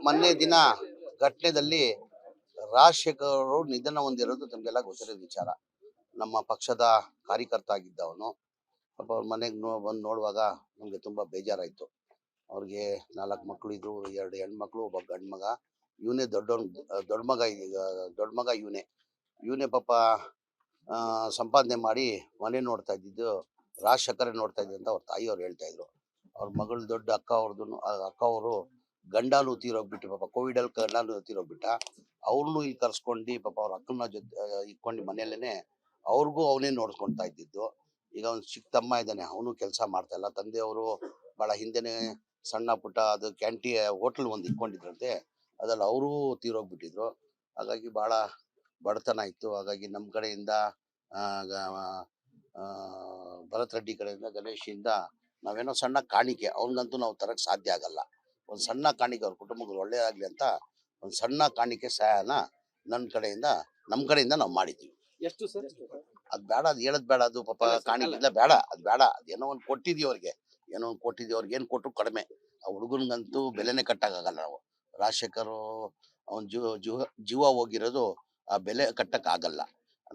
ಮೊನ್ನೆ ದಿನ ಘಟನೆಯಲ್ಲಿ ರಾಜಶೇಖರ್ ಅವರು ನಿಧನ ಹೊಂದಿರೋದು ತಮಗೆಲ್ಲ ಗೊತ್ತಿರೋ ವಿಚಾರ. ನಮ್ಮ ಪಕ್ಷದ ಕಾರ್ಯಕರ್ತ ಆಗಿದ್ದವನು. ಪಾಪ ಅವ್ರ ಮನೆಗೆ ಬಂದು ನೋಡುವಾಗ ನಮಗೆ ತುಂಬಾ ಬೇಜಾರಾಯ್ತು. ಅವ್ರಿಗೆ 4 ಮಕ್ಕಳು ಇದ್ರು, 2 ಹೆಣ್ಮಕ್ಳು, ಒಬ್ಬ ಗಂಡು ಮಗ. ಇವನೇ ದೊಡ್ಡ ಮಗ ಇವನೇ ಪಾಪ ಸಂಪಾದನೆ ಮಾಡಿ ಮನೆ ನೋಡ್ತಾ ಇದ್ದಿದ್ದು ರಾಜಶೇಖರ ನೋಡ್ತಾ ಇದ್ದ ಅಂತ ಅವ್ರ ತಾಯಿಯವ್ರು ಹೇಳ್ತಾ ಇದ್ರು. ಅವ್ರ ಮಗಳು ದೊಡ್ಡ ಅಕ್ಕ ಅವರು ಗಂಡನೂ ತೀರೋಗ್ಬಿಟ್ಟು, ಪಾಪ ಕೋವಿಡ್ ಅಲ್ಲಿ ಗಂಡನೂ ತೀರೋಗ್ಬಿಟ್ಟ. ಅವ್ರನ್ನೂ ಇಲ್ಲಿ ಕರ್ಸ್ಕೊಂಡು ಪಾಪ ಅವ್ರ ಅಕ್ಕನ ಜೊತೆ ಇಟ್ಕೊಂಡು ಮನೆಯಲ್ಲೇನೆ ಅವ್ರಿಗೂ ಅವನೇ ನೋಡ್ಕೊಳ್ತಾ ಇದ್ದಿದ್ದು. ಈಗ ಅವ್ನು ಚಿಕ್ಕ ತಮ್ಮ ಇದ್ದಾನೆ, ಅವನು ಕೆಲಸ ಮಾಡ್ತಾ ಇಲ್ಲ. ತಂದೆಯವರು ಬಹಳ ಹಿಂದೆನೆ ಸಣ್ಣ ಪುಟ್ಟ ಅದು ಹೋಟೆಲ್ ಒಂದು ಇಟ್ಕೊಂಡಿದ್ರಂತೆ, ಅದ್ರಲ್ಲಿ ಅವರೂ ತೀರೋಗ್ಬಿಟ್ಟಿದ್ರು. ಹಾಗಾಗಿ ಬಹಳ ಬಡತನ ಇತ್ತು. ಹಾಗಾಗಿ ನಮ್ಮ ಕಡೆಯಿಂದ ಭರತ್ ರೆಡ್ಡಿ ಕಡೆಯಿಂದ, ಗಣೇಶಿಂದ ನಾವೇನೋ ಸಣ್ಣ ಕಾಣಿಕೆ, ಅವನಿಗಂತೂ ನಾವು ತರಕ್ ಸಾಧ್ಯ ಆಗಲ್ಲ. ಒಂದು ಸಣ್ಣ ಕಾಣಿಕೆ ಅವ್ರ ಕುಟುಂಬಕ್ಕೆ ಒಳ್ಳೇದಾಗ್ಲಿ ಅಂತ ಒಂದು ಸಣ್ಣ ಕಾಣಿಕೆ ಸಹಾಯನ ನಮ್ಮ ಕಡೆಯಿಂದ ನಾವು ಮಾಡಿದ್ವಿ. ಎಷ್ಟು ಸರ್? ಅದ್ ಬೇಡ, ಅದ್ ಹೇಳದ್ ಬೇಡ. ಅದು ಪಾಪ ಕಾಣಿಕೆ ಇಲ್ಲ, ಬೇಡ, ಅದ್ ಬೇಡ. ಅದೇನೋ ಒಂದು ಕೊಟ್ಟಿದೀವಿ ಅವ್ರಿಗೆ, ಏನ್ ಕೊಟ್ಟರು ಕಡಿಮೆ. ಆ ಹುಡುಗನ್ಗಂತೂ ಬೆಲೆನೆ ಕಟ್ಟಕ್ಕಾಗಲ್ಲ ನಾವು. ರಾಜಶೇಖರ್ ಅವನ್ ಜೀವ ಹೋಗಿರೋದು ಆ ಬೆಲೆ ಕಟ್ಟಕ್ ಆಗಲ್ಲ.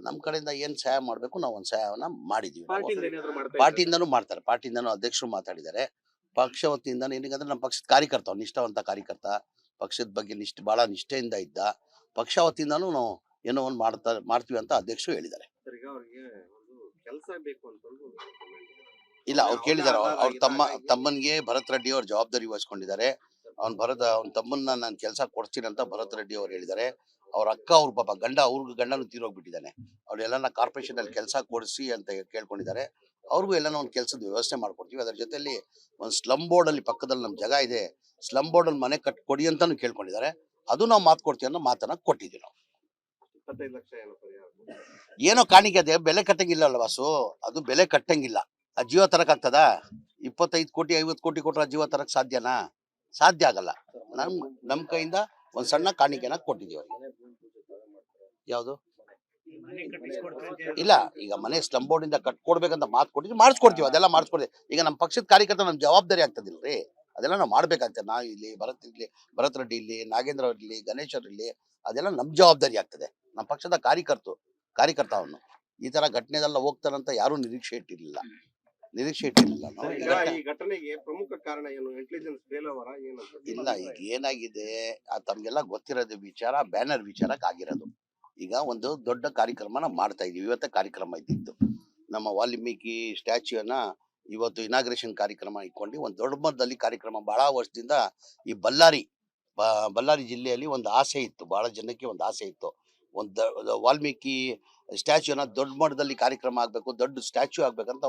ನಮ್ ಕಡೆಯಿಂದ ಏನ್ ಸಹಾಯ ಮಾಡ್ಬೇಕು ನಾವು ಒಂದ್ ಸಹಾಯವನ್ನ ಮಾಡಿದೀವಿ. ಪಾರ್ಟಿಯಿಂದನೂ ಮಾಡ್ತಾರೆ, ಪಾರ್ಟಿಯಿಂದನೂ ಅಧ್ಯಕ್ಷರು ಮಾತಾಡಿದ್ದಾರೆ. ಪಕ್ಷ ವತಿಯಿಂದ ಏನಂದ್ರೆ ನಮ್ಮ ಪಕ್ಷದ ಕಾರ್ಯಕರ್ತ, ನಿಷ್ಠಾವಂತ ಕಾರ್ಯಕರ್ತ, ಪಕ್ಷದ ಬಗ್ಗೆ ಬಹಳ ನಿಷ್ಠೆಯಿಂದ ಇದ್ದ. ಪಕ್ಷ ವತಿಯಿಂದನೂ ನಾವು ಏನೋ ಒಂದು ಮಾಡ್ತೀವಿ ಅಂತ ಅಧ್ಯಕ್ಷರು ಹೇಳಿದ್ದಾರೆ. ಇಲ್ಲ, ಅವ್ರು ಕೇಳಿದಾರೆ. ಅವ್ರ ತಮ್ಮನ್ಗೆ ಭರತ್ ರೆಡ್ಡಿ ಅವ್ರ ಜವಾಬ್ದಾರಿ ವಹಿಸ್ಕೊಂಡಿದ್ದಾರೆ. ಅವ್ನ ತಮ್ಮನ್ನ ನಾನು ಕೆಲಸ ಕೊಡ್ತೀನಿ ಅಂತ ಭರತ್ ರೆಡ್ಡಿ ಅವ್ರು ಹೇಳಿದ್ದಾರೆ. ಅವ್ರ ಅಕ್ಕ ಅವ್ರ ಪಾಪ ಗಂಡನೂ ತೀರೋಗ್ಬಿಟ್ಟಿದ್ದಾನೆ. ಅವ್ರೆಲ್ಲ ಕಾರ್ಪೊರೇಷನ್ ಅಲ್ಲಿ ಕೆಲಸ ಕೊಡಿಸಿ ಅಂತ ಕೇಳ್ಕೊಂಡಿದ್ದಾರೆ. ಅವ್ರಿಗೂ ಎಲ್ಲಾನು ಒಂದು ಕೆಲಸದ ವ್ಯವಸ್ಥೆ ಮಾಡ್ಕೊಡ್ತೀವಿ. ಅದ್ರ ಜೊತೆಲಿ ಒಂದು ಸ್ಲಮ್ ಬೋರ್ಡ್ ಅಲ್ಲಿ ಪಕ್ಕದಲ್ಲಿ ನಮ್ ಜಾಗ ಇದೆ, ಸ್ಲಮ್ ಬೋರ್ಡ್ ಅಲ್ಲಿ ಮನೆ ಕೊಡಿ ಅಂತಾನು ಕೇಳ್ಕೊಂಡಿದ್ದಾರೆ. ಅದು ನಾವು ಮಾತು ಕೊಡ್ತೀವಿ ಅನ್ನೋ ಮಾತನ್ನ ಕೊಟ್ಟಿದ್ದೀವಿ ನಾವು. 25 ಲಕ್ಷ ಏನೋ ಕಾಣಿಕೆ, ಅದೇ ಬೆಲೆ ಕಟ್ಟಂಗಿಲ್ಲ ಅಲ್ಲ ವಾಸು, ಅದು ಬೆಲೆ ಕಟ್ಟಂಗಿಲ್ಲ. ಆ ಜೀವ ತರಕ್ ಆಗ್ತದ? 25 ಕೋಟಿ 50 ಕೋಟಿ ಕೊಟ್ರೆ ಆ ಜೀವ ತರಕ್ ಸಾಧ್ಯನಾ? ಸಾಧ್ಯ ಆಗಲ್ಲ. ನಮ್ ಕೈಯಿಂದ ಒಂದ್ ಸಣ್ಣ ಕಾಣಿಕೆನ ಕೊಟ್ಟಿದೀವಿ ಅವ್ರಿಗೆ. ಯಾವ್ದು ಇಲ್ಲ, ಈಗ ಮನೆ ಸ್ಲಮ್ ಬೋರ್ಡ್ ಇಂದ ಕಟ್ಕೊಡ್ಬೇಕಂತ ಮಾತು ಕೊಟ್ಟಿದ್ವಿ, ಮಾಡಿಸ್ಕೊಡ್ತೀವಿ. ಅದೆಲ್ಲ ಮಾಡಿಸ್ಕೊಡ್ತೀವಿ. ಈಗ ನಮ್ಮ ಪಕ್ಷದ ಕಾರ್ಯಕರ್ತ ನಮ್ ಜವಾಬ್ದಾರಿ ಆಗ್ತದಿಲ್ರಿ, ಅದೆಲ್ಲ ನಾವು ಮಾಡ್ಬೇಕಾಗ್ತದೆ. ನಾ ಇಲ್ಲಿ ಭರತ್ ರೆಡ್ಡಿ ಇಲ್ಲಿ, ನಾಗೇಂದ್ರ ಅವ್ರ ಇಲ್ಲಿ, ಗಣೇಶ್ ಅವ್ರ ಇಲ್ಲಿ, ಅದೆಲ್ಲ ನಮ್ ಜವಾಬ್ದಾರಿ ಆಗ್ತದೆ. ನಮ್ಮ ಪಕ್ಷದ ಕಾರ್ಯಕರ್ತ ಅವನು. ಈ ತರ ಘಟನೆದೆಲ್ಲ ಹೋಗ್ತಾರಂತ ಯಾರು ನಿರೀಕ್ಷೆ ಇಟ್ಟಿರ್ಲಿಲ್ಲ. ಈ ಘಟನೆಗೆ ಪ್ರಮುಖ ಕಾರಣ ಏನು? ಇಂಟೆಲಿಜೆನ್ಸ್ ಫೇಲ್ಯೂರ್ ಏನು? ಇಲ್ಲ, ಈಗ ಏನಾಗಿದೆ ತಮ್ಗೆಲ್ಲ ಗೊತ್ತಿರೋದು ವಿಚಾರ, ಬ್ಯಾನರ್ ವಿಚಾರಕ್ಕೆ ಆಗಿರೋದು. ಈಗ ಒಂದು ದೊಡ್ಡ ಕಾರ್ಯಕ್ರಮನ ಮಾಡ್ತಾ ಇದೀವಿ. ಇವತ್ತೇ ಕಾರ್ಯಕ್ರಮ ಇದ್ದಿತ್ತು. ನಮ್ಮ ವಾಲ್ಮೀಕಿ ಸ್ಟ್ಯಾಚ್ಯೂನ ಇವತ್ತು ಇನಾಗ್ರೇಷನ್ ಕಾರ್ಯಕ್ರಮ ಇಟ್ಕೊಂಡು ಒಂದು ದೊಡ್ಡ ಮಟ್ಟದಲ್ಲಿ ಕಾರ್ಯಕ್ರಮ. ಬಹಳ ವರ್ಷದಿಂದ ಈ ಬಳ್ಳಾರಿ ಜಿಲ್ಲೆಯಲ್ಲಿ ಒಂದು ಆಸೆ ಇತ್ತು, ಬಹಳ ಜನಕ್ಕೆ ಒಂದು ಆಸೆ ಇತ್ತು. ಒಂದು ವಾಲ್ಮೀಕಿ ಸ್ಟ್ಯಾಚ್ಯೂನ ದೊಡ್ಡ ಮಟ್ಟದಲ್ಲಿ ಕಾರ್ಯಕ್ರಮ ಆಗ್ಬೇಕು, ದೊಡ್ಡ ಸ್ಟ್ಯಾಚ್ಯೂ ಆಗ್ಬೇಕಂತ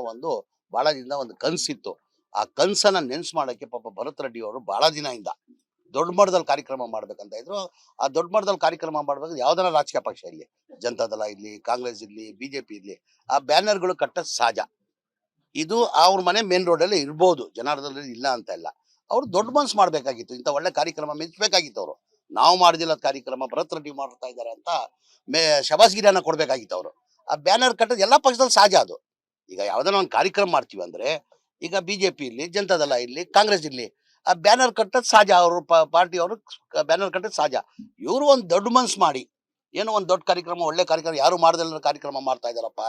ಬಹಳ ದಿನದ ಒಂದು ಕನಸಿತ್ತು. ಆ ಕನಸನ್ನ ನೆನ್ಸು ಮಾಡಕ್ಕೆ ಪಾಪ ಭರತ್ ರೆಡ್ಡಿ ಅವರು ಬಹಳ ದಿನದಿಂದ ದೊಡ್ಡ ಮಟ್ಟದಲ್ಲಿ ಕಾರ್ಯಕ್ರಮ ಮಾಡ್ಬೇಕಂತ ಇದ್ರು. ಆ ದೊಡ್ಡ ಮಟ್ಟದಲ್ಲಿ ಕಾರ್ಯಕ್ರಮ ಮಾಡ್ಬೇಕು, ಯಾವ್ದಾರ ರಾಜಕೀಯ ಪಕ್ಷ ಇರ್ಲಿ, ಜನತಾದಳ ಇರ್ಲಿ, ಕಾಂಗ್ರೆಸ್ ಇರ್ಲಿ, ಬಿಜೆಪಿ ಇರ್ಲಿ, ಆ ಬ್ಯಾನರ್ಗಳು ಕಟ್ಟೋದು ಸಹಜ. ಇದು ಅವ್ರ ಮನೆ ಮೇನ್ ರೋಡ್ ಅಲ್ಲಿ ಇರ್ಬೋದು, ಜನಾರ್ದನಲ್ಲಿ ಇಲ್ಲ ಅಂತ ಇಲ್ಲ. ಅವ್ರು ದೊಡ್ಡ ಮನ್ಸು ಮಾಡ್ಬೇಕಾಗಿತ್ತು, ಇಂಥ ಒಳ್ಳೆ ಕಾರ್ಯಕ್ರಮ ಮೆಚ್ಚಬೇಕಾಗಿತ್ತು. ಅವರು ನಾವು ಮಾಡಿದಿಲ್ಲ ಕಾರ್ಯಕ್ರಮ, ಭರತ್ ರೆಡ್ಡಿ ಮಾಡ್ತಾ ಇದ್ದಾರೆ ಅಂತ ಶಬಾಸ್ಗಿರಿಯನ್ನ ಕೊಡ್ಬೇಕಾಗಿತ್ತು ಅವರು. ಆ ಬ್ಯಾನರ್ ಕಟ್ಟೋದು ಎಲ್ಲ ಪಕ್ಷದಲ್ಲಿ ಸಹಜ. ಅದು ಈಗ ಯಾವ್ದಾನ ಒಂದು ಕಾರ್ಯಕ್ರಮ ಮಾಡ್ತೀವಿ ಅಂದ್ರೆ, ಈಗ ಬಿಜೆಪಿ ಇರ್ಲಿ, ಜನತಾದಳ ಇರ್ಲಿ, ಕಾಂಗ್ರೆಸ್ ಇರ್ಲಿ, ಆ ಬ್ಯಾನರ್ ಕಟ್ಟೋದು ಸಹಜ. ಅವರು ಪಾರ್ಟಿ ಅವರು ಬ್ಯಾನರ್ ಕಟ್ಟೋದು ಸಹಜ. ಇವರು ಒಂದು ದೊಡ್ಡ ಮನ್ಸು ಮಾಡಿ ಏನೋ ಒಂದು ದೊಡ್ಡ ಕಾರ್ಯಕ್ರಮ, ಒಳ್ಳೆ ಕಾರ್ಯಕ್ರಮ, ಯಾರು ಮಾಡದಲ್ಲ ಕಾರ್ಯಕ್ರಮ ಮಾಡ್ತಾ ಇದಾರಪ್ಪ,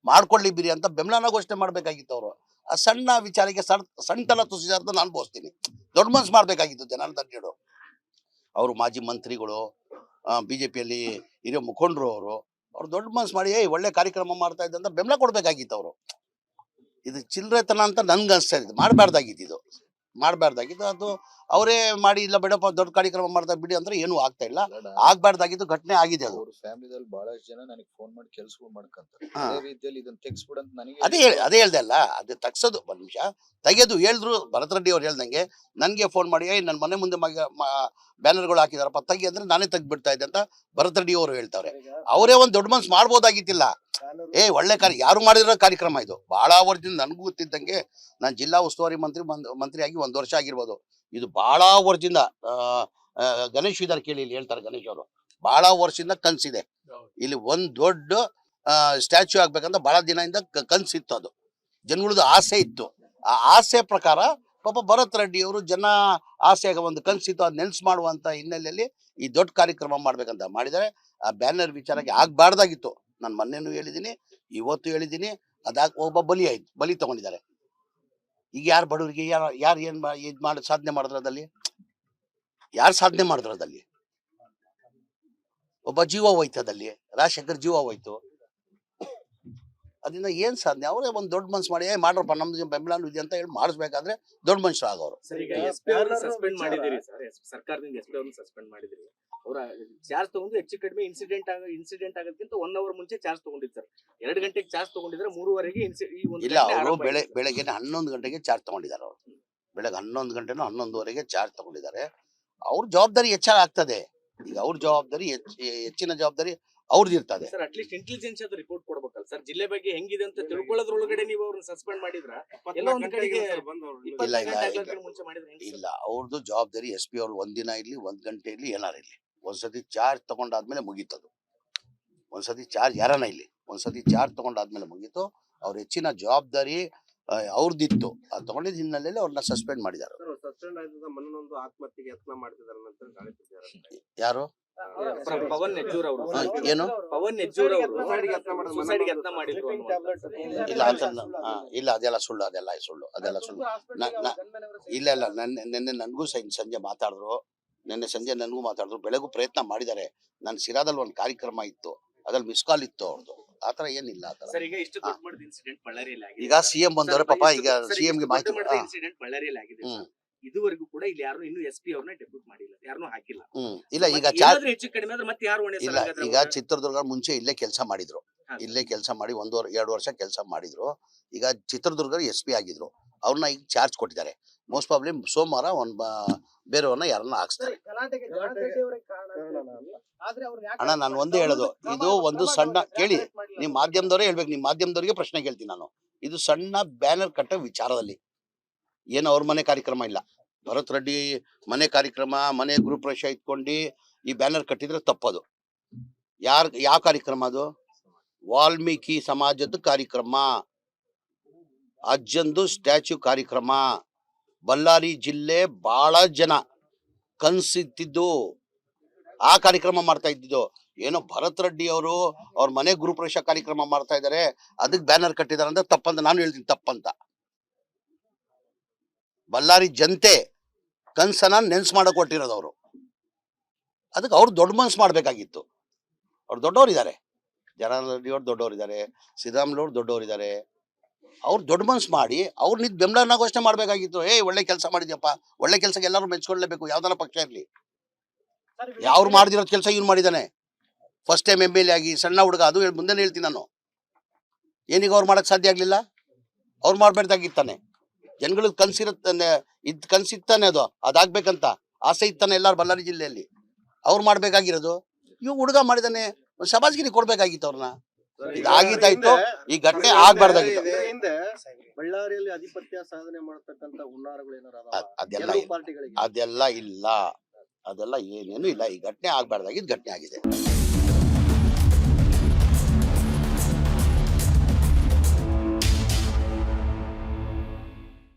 ಮಾಡ್ಕೊಳ್ಳಿ ಬಿರಿ ಅಂತ ಬೆಂಬಲನ ಘೋಷಣೆ ಮಾಡ್ಬೇಕಾಗಿತ್ತು. ಅವರು ಆ ಸಣ್ಣ ವಿಚಾರಕ್ಕೆ ಸಣ್ಣ ತುಸಿದಾರ್ಥ ನಾನು ಬೋಸ್ತೀನಿ. ದೊಡ್ಡ ಮನ್ಸು ಮಾಡ್ಬೇಕಾಗಿತ್ತು ಜನಾರ್ದನ್ ಅವರು. ಮಾಜಿ ಮಂತ್ರಿಗಳು, ಬಿಜೆಪಿಯಲ್ಲಿ ಹಿರಿಯ ಮುಖಂಡರು, ಅವ್ರು ದೊಡ್ಡ ಮನ್ಸು ಮಾಡಿ ಒಳ್ಳೆ ಕಾರ್ಯಕ್ರಮ ಮಾಡ್ತಾ ಇದ್ದಂತ ಬೆಂಬಲ ಕೊಡ್ಬೇಕಾಗಿತ್ತು ಅವರು. ಇದು ಚಿಲ್ಲರೆತನ ಅಂತ ನನ್ಗೆ ಅನ್ಸ್ತಾ ಇದ್ದು. ಮಾಡಬಾರ್ದಾಗಿತ್ತು ಅದು. ಅವರೇ ಮಾಡಿ, ಇಲ್ಲ ಬೇಡಪ್ಪ ದೊಡ್ಡ ಕಾರ್ಯಕ್ರಮ ಮಾಡ್ತಾ ಬಿಡಿ ಅಂದ್ರೆ ಏನು ಆಗ್ತಾ ಇಲ್ಲ. ಆಗ್ಬಾರ್ದಾಗಿದ್ದು ಘಟನೆ ಆಗಿದೆ. ಅದು ಫ್ಯಾಮಿಲಿಯಲ್ಲಿ ಬಹಳಷ್ಟು ಜನ ನನಗೆ ಫೋನ್ ಮಾಡಿ ಕೆಲಸಗಳು ಮಾಡ್ಕೊಂತಾರೆ. ಅದೇ ರೀತಿಯಲ್ಲಿ ಇದನ್ನ ತೆಗಿಸ್ಬಿಡು ಅಂತ ನನಗೆ ಅದೇ ಹೇಳ್ದೆ ಅಲ್ಲ, ಅದು ತಗ್ಸೋದು ಒಂದ್ ನಿಮಿಷ ತೆಗೆದು ಹೇಳಿದ್ರು. ಭರತ್ ರೆಡ್ಡಿ ಅವ್ರು ಹೇಳ್ದಂಗೆ ನನ್ಗೆ ಫೋನ್ ಮಾಡಿ, ನನ್ನ ಮನೆ ಮುಂದೆ ಬ್ಯಾನರ್ಗಳು ಹಾಕಿದಾರಪ್ಪ ತೆಗಿ ಅಂದ್ರೆ ನಾನೇ ತೆಗ್ಬಿಡ್ತಾ ಇದ್ದೆ ಅಂತ ಭರತ್ ರೆಡ್ಡಿ ಅವರು ಹೇಳ್ತಾರೆ. ಅವರೇ ಒಂದ್ ದೊಡ್ಡ ಮನ್ಸು ಮಾಡ್ಬೋದಾಗಿತ್ತಿಲ್ಲ. ಒಳ್ಳೆ ಯಾರು ಮಾಡಿರೋ ಕಾರ್ಯಕ್ರಮ ಇದು. ಬಹಳ ವರ್ಷದಿಂದ ನನ್ಗೂ ಗೊತ್ತಿದ್ದಂಗೆ, ನಾನು ಜಿಲ್ಲಾ ಉಸ್ತುವಾರಿ ಮಂತ್ರಿಯಾಗಿ 1 ವರ್ಷ ಆಗಿರ್ಬೋದು. ಇದು ಬಹಳ ವರ್ಷದಿಂದ ಗಣೇಶ್ ಇದಾರೆ, ಕೇಳಿ ಇಲ್ಲಿ ಹೇಳ್ತಾರೆ ಗಣೇಶ್ ಅವರು. ಬಹಳ ವರ್ಷದಿಂದ ಕನ್ಸಿದೆ ಇಲ್ಲಿ ಒಂದ್ ದೊಡ್ಡ ಸ್ಟ್ಯಾಚ್ಯೂ ಆಗ್ಬೇಕಂತ ಬಹಳ ದಿನದಿಂದ ಕನ್ಸಿತ್ತು. ಅದು ಜನಗಳದ್ದು ಆಸೆ ಇತ್ತು. ಆ ಆಸೆ ಪ್ರಕಾರ ಪಾಪ ಭರತ್ ರೆಡ್ಡಿ ಅವರು ಆಸೆಯಾಗ ಒಂದು ಕನಸಿತ್ತು ಅದ್ ನೆನ್ಸ್ ಮಾಡುವಂತ ಹಿನ್ನೆಲೆಯಲ್ಲಿ ಈ ದೊಡ್ಡ ಕಾರ್ಯಕ್ರಮ ಮಾಡ್ಬೇಕಂತ ಮಾಡಿದರೆ ಆ ಬ್ಯಾನರ್ ವಿಚಾರಕ್ಕೆ ಆಗ್ಬಾರ್ದಾಗಿತ್ತು. ನಾನು ಮೊನ್ನೆನೂ ಹೇಳಿದ್ದೀನಿ, ಇವತ್ತು ಹೇಳಿದ್ದೀನಿ. ಅದಾಗ ಒಬ್ಬ ಬಲಿ ತಗೊಂಡಿದ್ದಾರೆ. ಈಗ ಯಾರು ಬಡವರಿಗೆ ಯಾರು ಏನ್ ಇದ್ ಮಾಡಿ ಸಾಧನೆ ಮಾಡಿದ್ರದಲ್ಲಿ? ಯಾರು ಸಾಧನೆ ಮಾಡಿದ್ರದಲ್ಲಿ? ಒಬ್ಬ ಜೀವ ಹೋಯ್ತದಲ್ಲಿ, ರಾಜಶೇಖರ್ ಜೀವ ಹೋಯ್ತು. ಅದರಿಂದ ಏನ್ ಸಾಧನೆ? ಅವರೇ ಒಂದ್ ದೊಡ್ಡ ಮನ್ಸು ಮಾಡಿ ಮಾಡ್ರಪ್ಪ ನಮ್ದು ಬೆಂಬಲ ಇದೆ ಅಂತ ಹೇಳಿ ಮಾಡಿಸ್ಬೇಕಾದ್ರೆ ದೊಡ್ಡ ಮನುಷ್ಯರು ಆಗೋರು. ಸರ್ ಈಗ ಎಸ್ಪಿ ಅವ್ರನ್ನ ಸಸ್ಪೆಂಡ್ ಮಾಡಿದಿರಿ ಸರ್, ಸರ್ಕಾರದಿಂದ ಎಸ್ಪಿ ಅವ್ರನ್ನ ಸಸ್ಪೆಂಡ್ ಮಾಡಿದಿರಿ. ಅವರ ಚಾರ್ಜ್ ತಗೊಂಡು ಹೆಚ್ಚು ಕಡಿಮೆ ಇನ್ಸಿಡೆಂಟ್ ಆಗೋದಕ್ಕಿಂತ 1 hour ಮುಂಚೆ ಚಾರ್ಜ್ ತಗೊಂಡಿದ್ದಾರೆ ಸರ್. 2 ಗಂಟೆಗೆ ಚಾರ್ಜ್ ತಗೊಂಡಿದ್ರೆ 3:30ಗೆ ಈ ಒಂದು ಇಲ್ಲ, ಅವರು ಬೆಳಗ್ಗೆ 11 ಗಂಟೆಗೆ ಚಾರ್ಜ್ ತಗೊಂಡಿದ್ದಾರೆ. ಅವರು ಬೆಳಗ್ಗೆ 11 ಗಂಟೆನೋ 11:30ಗೆ ಚಾರ್ಜ್ ತಗೊಂಡಿದ್ದಾರೆ. ಅವ್ರ ಜವಾಬ್ದಾರಿ ಹೆಚ್ಚಾಗ್ತದೆ. ಈಗ ಅವ್ರ ಜವಾಬ್ದಾರಿ ಹೆಚ್ಚಿನ ಜವಾಬ್ದಾರಿ ಅವ್ರದ್ದು ಇರ್ತದೆ. ಸರ್ ಅಟ್ಲೀಸ್ಟ್ ಇಂಟೆಲಿಜೆನ್ಸ್ ಅದು ರಿಪೋರ್ಟ್ ಕೊಡ್ಬೇಕಲ್ಲ ಸರ್. ಜಿಲ್ಲೆ ಬಗ್ಗೆ ಹೆಂಗಿದೆ ಅಂತ ತಿಳ್ಕೊಳ್ಳೋದ್ರೊಳಗಡೆ ನೀವು ಅವ್ರನ್ನ ಸಸ್ಪೆಂಡ್ ಮಾಡಿದ್ರ ಎಲ್ಲೋ ಒಂದ್ ಕಡೆಗೆ ಮುಂಚೆ ಮಾಡಿದ್ರೆ ಇಲ್ಲ, ಅವ್ರದ್ದು ಜವಾಬ್ದಾರಿ SP ಅವ್ರು ಒಂದಿನ ಇರ್ಲಿ 1 ಗಂಟೆ ಇರ್ಲಿ ಏನಾರ ಇರ್ಲಿ, ಒಂದ್ಸತಿ ಚಾರ್ಜ್ ತಗೊಂಡಾದ್ಮೇಲೆ ಮುಗೀತದು. ಒಂದ್ಸತಿ ಚಾರ್ಜ್ ಯಾರನ ಇಲ್ಲಿ ಒಂದ್ಸತಿ ಚಾರ್ಜ್ ತಗೊಂಡಾದ್ಮೇಲೆ ಮುಗೀತು. ಅವ್ರ ಹೆಚ್ಚಿನ ಜವಾಬ್ದಾರಿ ಅವ್ರದ್ದಿತ್ತು. ಅದು ತಗೊಂಡಿದ್ದ ಹಿನ್ನೆಲೆಯಲ್ಲಿ ಅವ್ರನ್ನ ಸಸ್ಪೆಂಡ್ ಮಾಡಿದ್ದಾರೆ. ಸಸ್ಪೆಂಡ್ ಆಯ್ತದ ಮನನೊಂದು ಆತ್ಮಹತ್ಯೆಗೆ ಯತ್ನ ಮಾಡ್ತಿದ್ದಾರೆ ಅಂತ ಗಾಳಿತಿದ್ದಾರೆ. ಯಾರು? ಪವನ್ ನೆಜ್ಜೂರ್ ಅವರು. ಏನು ಪವನ್ ನೆಜ್ಜೂರ್ ಅವರು ಸುಸೈಡ್ಗೆ ಯತ್ನ ಮಾಡಿದ್ರು. ಇಲ್ಲ ಅಂತ ಇಲ್ಲ, ಅದೆಲ್ಲ ಸುಳ್ಳು. ಅದೆಲ್ಲ ಸುಳ್ಳು. ಇಲ್ಲ ನೆನ್ನೆ ನನ್ಗೂ ಸಂಜೆ ಮಾತಾಡಿದ್ರು. ನೆನ್ನೆ ಸಂಜೆ ನನಗೂ ಮಾತಾಡಿದ್ರು. ಬೆಳಗೂ ಪ್ರಯತ್ನ ಮಾಡಿದ್ದಾರೆ. ನನ್ನ ಸಿರಾದಲ್ಲಿ ಒಂದು ಕಾರ್ಯಕ್ರಮ ಇತ್ತು, ಅದ್ರಲ್ಲಿ ಮಿಸ್ ಕಾಲ್ ಇತ್ತು ಅವ್ರದ್ದು. ಆತರ ಏನಿಲ್ಲ. ಸರ್ ಈಗ ಇಷ್ಟು ದೊಡ್ಡ ಮಟ್ಟದ ಇನ್ಸಿಡೆಂಟ್ ಬಳ್ಳಾರಿಯಲ್ಲಿ ಆಗಿದೆ. ಈಗ CM ಬಂದವ್ರೆ ಪಾಪ. ಈಗ CM ಗೆ ಮಾಹಿತಿ ಇನ್ಸಿಡೆಂಟ್ ಬಳ್ಳಾರಿಯಲ್ಲಿ ಆಗಿದೆ. ಇದುವರೆಗೂ ಕೂಡ ಇಲ್ಲಿ ಯಾರು ಇನ್ನು SP ಅವ್ರನ್ನ ಡೆಪ್ಯೂಟ್ ಮಾಡಿಲ್ಲ, ಯಾರನ್ನೂ ಹಾಕಿಲ್ಲ. ಇಲ್ಲ, ಈಗ ಹೆಚ್ಚು ಕಡಿಮೆ ಆದ್ರೆ ಮತ್ತೆ ಯಾರು ಹೊಣೆ? ಇಲ್ಲ, ಈಗ ಚಿತ್ರದುರ್ಗ ಮುಂಚೆ ಇಲ್ಲೇ ಕೆಲಸ ಮಾಡಿದ್ರು. ಇಲ್ಲೇ ಕೆಲಸ ಮಾಡಿ 1-2 ವರ್ಷ ಕೆಲಸ ಮಾಡಿದ್ರು. ಈಗ ಚಿತ್ರದುರ್ಗ SP ಆಗಿದ್ರು. ಅವ್ರನ್ನ ಈಗ ಚಾರ್ಜ್ ಕೊಟ್ಟಿದ್ದಾರೆ. ಮೋಸ್ಟ್ ಪ್ರಾಬ್ಲಿ ಸೋಮವಾರ ಬೇರೆಯವ್ರನ್ನ ಯಾರನ್ನ ಹಾಕ್ಸ್ತಾರೆ. ಅಣ್ಣ, ನಾನು ಒಂದೇ ಹೇಳೋದು, ಇದು ಒಂದು ಸಣ್ಣ ಕೇಳಿ, ನಿಮ್ ಮಾಧ್ಯಮದವರೇ ಹೇಳ್ಬೇಕು. ನಿಮ್ ಮಾಧ್ಯಮದವರಿಗೆ ಪ್ರಶ್ನೆ ಕೇಳ್ತೀನಿ ನಾನು. ಇದು ಸಣ್ಣ ಬ್ಯಾನರ್ ಕಟ್ಟೋ ವಿಚಾರದಲ್ಲಿ ಏನು ಅವ್ರ ಮನೆ ಕಾರ್ಯಕ್ರಮ ಇಲ್ಲ. ಭರತ್ ರೆಡ್ಡಿ ಮನೆ ಕಾರ್ಯಕ್ರಮ, ಮನೆ ಗೃಹ ಪ್ರವೇಶ ಇಟ್ಕೊಂಡು ಈ ಬ್ಯಾನರ್ ಕಟ್ಟಿದ್ರೆ ತಪ್ಪದು. ಯಾವ ಕಾರ್ಯಕ್ರಮ ಅದು? ವಾಲ್ಮೀಕಿ ಸಮಾಜದ ಕಾರ್ಯಕ್ರಮ, ಅಜ್ಜಂದು ಸ್ಟ್ಯಾಚ್ಯೂ ಕಾರ್ಯಕ್ರಮ. ಬಳ್ಳಾರಿ ಜಿಲ್ಲೆ ಬಹಳ ಜನ ಕನ್ಸಿತ್ತಿದ್ದು ಆ ಕಾರ್ಯಕ್ರಮ ಮಾಡ್ತಾ ಇದ್ದಿದ್ದು. ಏನೋ ಭರತ್ ರೆಡ್ಡಿ ಅವರು ಅವ್ರ ಮನೆ ಗೃಹ ಪ್ರವೇಶ ಕಾರ್ಯಕ್ರಮ ಮಾಡ್ತಾ ಇದಾರೆ, ಅದಕ್ಕೆ ಬ್ಯಾನರ್ ಕಟ್ಟಿದಾರೆ ಅಂದ್ರೆ ತಪ್ಪಂತ ನಾನು ಹೇಳ್ತೀನಿ. ತಪ್ಪಂತ ಬಳ್ಳಾರಿ ಜನತೆ ಕನ್ಸನ್ನ ನೆನ್ಸ್ ಮಾಡಕ್ ಕೊಟ್ಟಿರೋದು ಅವರು. ಅದಕ್ಕೆ ಅವ್ರು ದೊಡ್ಡ ಮನ್ಸು ಮಾಡ್ಬೇಕಾಗಿತ್ತು. ಅವ್ರು ದೊಡ್ಡವರಿದ್ದಾರೆ. ಜನಾರ್ದನ್ ರೆಡ್ಡಿ ಅವ್ರು ದೊಡ್ಡವರಿದ್ದಾರೆ, ಶ್ರೀರಾಮುಲು ದೊಡ್ಡವರಿದ್ದಾರೆ. ಅವ್ರು ದೊಡ್ಡ ಮನ್ಸು ಮಾಡಿ ಅವ್ರು ನಿಂತು ಬೆಂಬಲನ ಘೋಷಣೆ ಮಾಡ್ಬೇಕಾಗಿತ್ತು. ಒಳ್ಳೆ ಕೆಲಸ ಮಾಡಿದ್ಯಪ್ಪ, ಒಳ್ಳೆ ಕೆಲಸಕ್ಕೆ ಎಲ್ಲರೂ ಮೆಚ್ಕೊಳ್ಳೇಬೇಕು, ಯಾವ್ದಾರ ಪಕ್ಷ ಇರ್ಲಿ. ಯಾವ್ರು ಮಾಡ್ದಿರೋದ್ ಕೆಲಸ ಇವ್ನು ಮಾಡಿದಾನೆ. ಫಸ್ಟ್ ಟೈಮ್ MLA ಆಗಿ ಸಣ್ಣ ಹುಡುಗ. ಅದು ಮುಂದೆ ಹೇಳ್ತೀನಿ ನಾನು. ಏನೀಗ ಅವ್ರು ಮಾಡಕ್ ಸಾಧ್ಯ ಆಗ್ಲಿಲ್ಲ? ಅವ್ರು ಮಾಡ್ಬೇಕಾಗಿತ್ತಾನೆ. ಜನಗಳಿಗೆ ಕನ್ಸಿರುತ್ತಾನೆ, ಕನ್ಸಿತ್ತಾನೆ. ಅದಾಗ್ಬೇಕಂತ ಆಸೆ ಇತ್ತಾನೆ ಎಲ್ಲಾರು ಬಳ್ಳಾರಿ ಜಿಲ್ಲೆಯಲ್ಲಿ. ಅವ್ರು ಮಾಡ್ಬೇಕಾಗಿರೋದು. ಇವ್ ಹುಡುಗ ಮಾಡಿದಾನೆ, ಸಮಾಜಗಿರಿ ಕೊಡ್ಬೇಕಾಗಿತ್ತು ಅವ್ರನ್ನ. ಇದಾಗಿತ್ತಾಯ್ತು. ಈ ಘಟನೆ ಆಗ್ಬಾರ್ದಾಗಿತ್ತು. ಬಳ್ಳಾರಿಯಲ್ಲಿ ಅಧಿಪತ್ಯ ಸಾಧನೆ ಮಾಡತಕ್ಕಂತ ಹುನ್ನಾರಗಳು ಏನಾರ ಅದೆಲ್ಲ ಇಲ್ಲ. ಅದೆಲ್ಲ ಏನೇನು ಇಲ್ಲ. ಈ ಘಟನೆ ಆಗ್ಬಾರ್ದಾಗಿದ್ದು ಘಟನೆ ಆಗಿದೆ.